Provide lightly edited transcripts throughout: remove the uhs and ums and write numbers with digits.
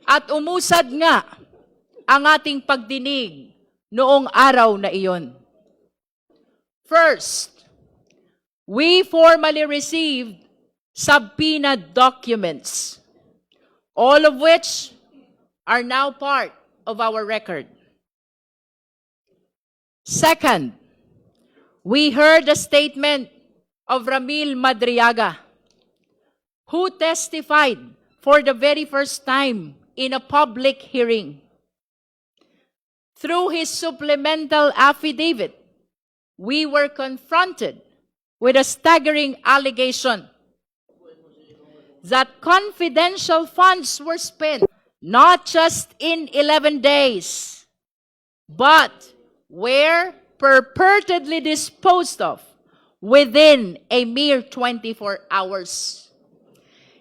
At umusad nga ang ating pagdinig noong araw na iyon. First, we formally received subpoena documents, all of which are now part of our record. Second, we heard a statement of Ramil Madriaga, who testified for the very first time in a public hearing. Through his supplemental affidavit, we were confronted with a staggering allegation that confidential funds were spent not just in 11 days, but were purportedly disposed of within a mere 24 hours.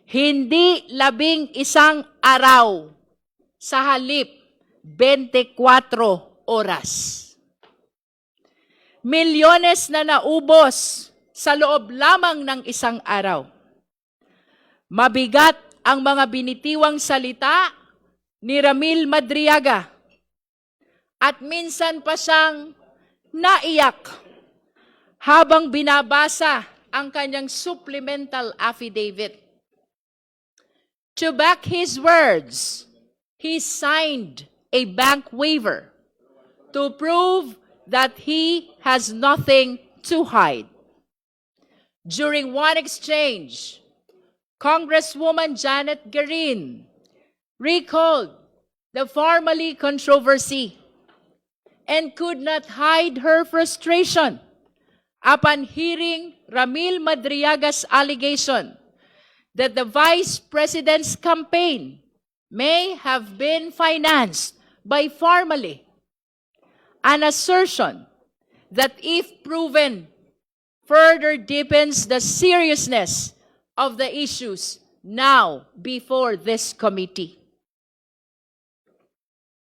Hindi 11 araw, sa halip 24 oras. Milyones na naubos sa loob lamang ng isang araw. Mabigat ang mga binitiwang salita ni Ramil Madriaga at minsan pa siyang naiyak habang binabasa ang kanyang supplemental affidavit. To back his words, he signed a bank waiver to prove that he has nothing to hide. During one exchange, Congresswoman Janet Garin recalled the formerly controversy and could not hide her frustration upon hearing Ramil Madriaga's allegation that the Vice President's campaign may have been financed by Farmally, an assertion that, if proven, further deepens the seriousness of the issues now before this committee.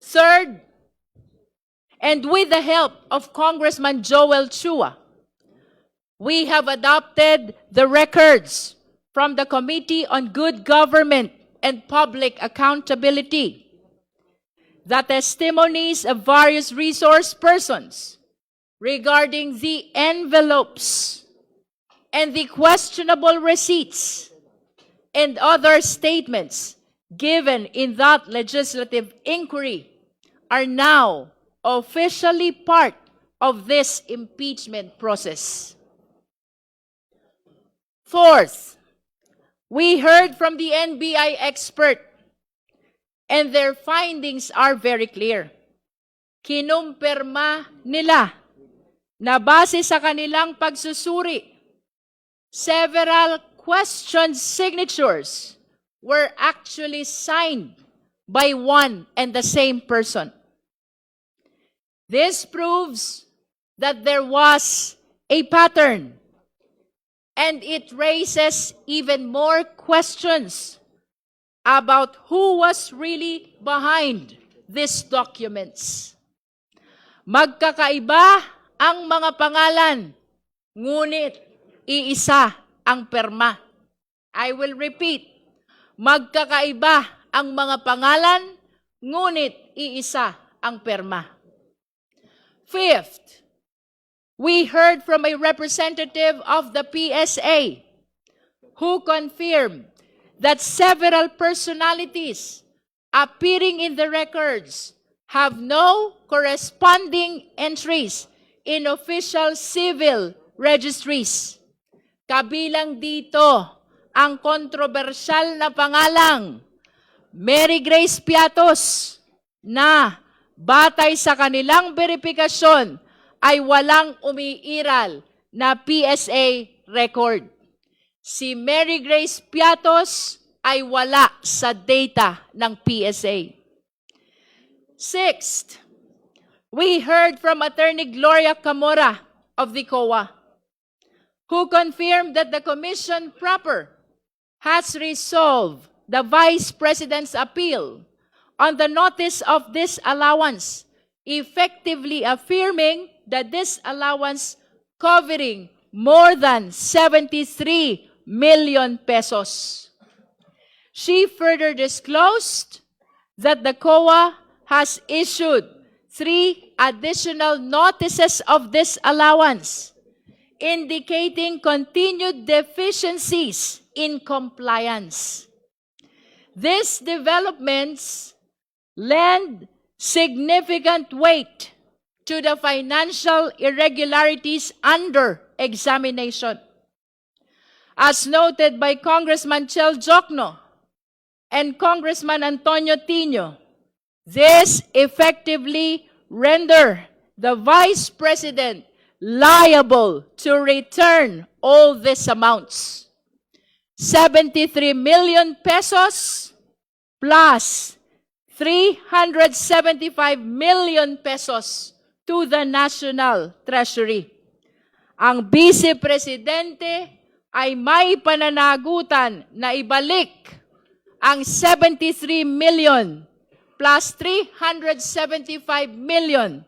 Third, and with the help of Congressman Joel Chua, we have adopted the records from the Committee on Good Government and Public Accountability, the testimonies of various resource persons regarding the envelopes and the questionable receipts and other statements given in that legislative inquiry are now officially part of this impeachment process. Fourth, we heard from the NBI expert, and their findings are very clear. Kinumpirma nila na base sa kanilang pagsusuri, several question signatures were actually signed by one and the same person. This proves that there was a pattern, and it raises even more questions about who was really behind these documents. Magkakaiba ang mga pangalan, ngunit iisa ang perma. I will repeat, magkakaiba ang mga pangalan, ngunit iisa ang perma. Fifth, we heard from a representative of the PSA who confirmed that several personalities appearing in the records have no corresponding entries in official civil registries. Kabilang dito ang kontrobersyal na pangalang Mary Grace Piatos na batay sa kanilang verifikasyon ay walang umiiral na PSA record. Si Mary Grace Piatos ay wala sa data ng PSA. Sixth, we heard from Attorney Gloria Camora of the COA, who confirmed that the Commission proper has resolved the Vice President's appeal on the notice of disallowance, effectively affirming that this allowance covering more than 73 million pesos. She further disclosed that the COA has issued 3 additional notices of disallowance, indicating continued deficiencies in compliance. These developments lend significant weight to the financial irregularities under examination. As noted by Congressman Chel Jokno and Congressman Antonio Tino, this effectively render the Vice President liable to return all these amounts. 73 million pesos plus 375 million pesos to the National Treasury. Ang Vice Presidente ay may pananagutan na ibalik ang 73 million plus 375 million,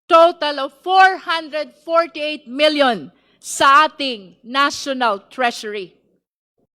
total of 448 million sa ating National Treasury.